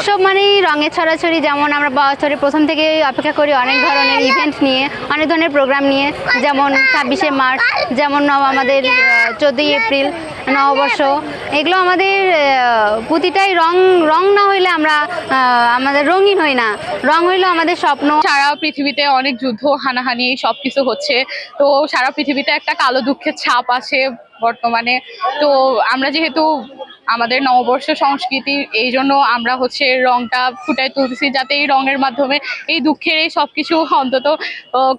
উৎসব মানেই রঙের ছড়াছড়ি। যেমন আমরা বছরের প্রথম থেকে অপেক্ষা করি অনেক ধরনের ইভেন্ট নিয়ে, অনেক ধরনের প্রোগ্রাম নিয়ে, যেমন 26শে মার্চ, যেমন আমাদের 14ই এপ্রিল নববর্ষ। এগুলো আমাদের প্রতিটাই রং না হইলে আমরা আমাদের রঙিন হই না। রং হইলো আমাদের স্বপ্ন। সারা পৃথিবীতে অনেক যুদ্ধ হানাহানি সবকিছু হচ্ছে, তো সারা পৃথিবীতে একটা কালো দুঃখের ছাপ আছে বর্তমানে। তো আমরা যেহেতু আমাদের নববর্ষ সংস্কৃতি, এই জন্য আমরা হচ্ছে রংটা ফুটাই তুলছি, যাতে এই রঙের মাধ্যমে এই দুঃখের এই সবকিছু অন্তত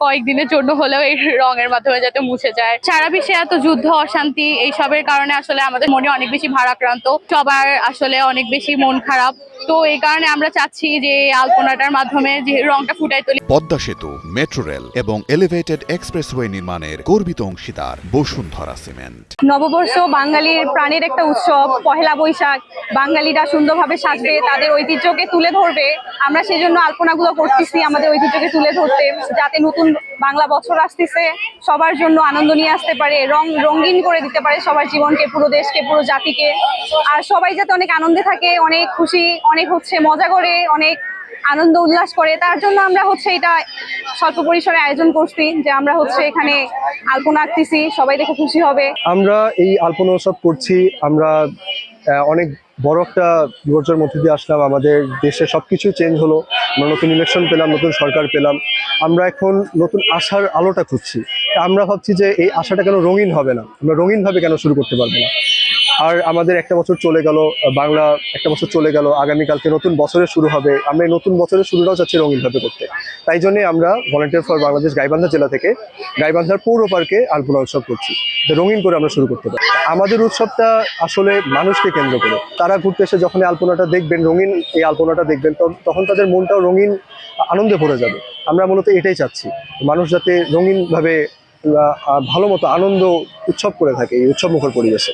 কয়েকদিনের জন্য হলেও এই রঙের মাধ্যমে যাতে মুছে যায়। সারা বিশ্বে এত যুদ্ধ অশান্তি এইসবের কারণে আসলে আমাদের মনে অনেক বেশি ভারাক্রান্ত, সবার আসলে অনেক বেশি মন খারাপ। তো এই কারণে আমরা চাচ্ছি যে এই আলপনাটার মাধ্যমে যে রংটা ফুটাই তুলি। পদ্মা সেতু, মেট্রো রেল এবং এলিভেটেড এক্সপ্রেসওয়ে নির্মাণের গর্বিত অংশীদার বসুন্ধরা সিমেন্ট। নববর্ষ বাঙালির প্রাণের একটা উৎসব। পহেলা বৈশাখ বাঙালিরা সুন্দরভাবে সাজবে, তাদের ঐতিহ্যকে তুলে ধরবে। আমরা সেই জন্য আলপনাগুলো করতেছি আমাদের ঐতিহ্যকে তুলে ধরতে, যাতে নতুন বাংলা বছর আসতেছে সবার জন্য আনন্দ নিয়ে আসতে পারে, রঙিন করে দিতে পারে সবার জীবনকে, পুরো দেশকে, পুরো জাতিকে। আর সবাই যাতে অনেক আনন্দে থাকে, অনেক খুশি, অনেক মজা করে, অনেক আনন্দ উল্লাস করে, তার জন্য আমরা এটা স্বল্প পরিসরে আয়োজন করছি, যে আমরা এখানে আলপনা আঁকতেছি, সবাই দেখে খুশি হবে। আমরা এই আলপনা উৎসব করছি। আমরা অনেক বড় একটা বিপর্যয়ের মধ্যে দিয়ে আসলাম। আমাদের দেশে সবকিছু চেঞ্জ হলো, আমরা নতুন ইলেকশন পেলাম, নতুন সরকার পেলাম। আমরা এখন নতুন আশার আলোটা খুঁজছি। আমরা ভাবছি যে এই আশাটা কেন রঙিন হবে না, আমরা রঙিনভাবে কেন শুরু করতে পারবো না। আর আমাদের একটা বছর চলে গেল, বাংলা একটা বছর চলে গেল, আগামীকালকে নতুন বছরের শুরু হবে। আমরা এই নতুন বছরের শুরুটাও চাচ্ছি রঙিনভাবে করতে। তাই জন্যে আমরা ভলান্টিয়ার ফর বাংলাদেশ গাইবান্ধা জেলা থেকে গাইবান্ধার পৌর পার্কে আলপনা উৎসব করছি, রঙিন করে আমরা শুরু করতে পারি। আমাদের উৎসবটা আসলে মানুষকে কেন্দ্র করে। তারা ঘুরতে এসে যখন আলপনাটা দেখবেন, রঙিন এই আলপনাটা দেখবেন, তখন তাদের মনটাও রঙিন আনন্দে ভরে যাবে। আমরা মূলত এটাই চাচ্ছি, মানুষ যাতে রঙিনভাবে ভালো মতো আনন্দ উৎসব করে থাকে এই উৎসবমুখর পরিবেশে।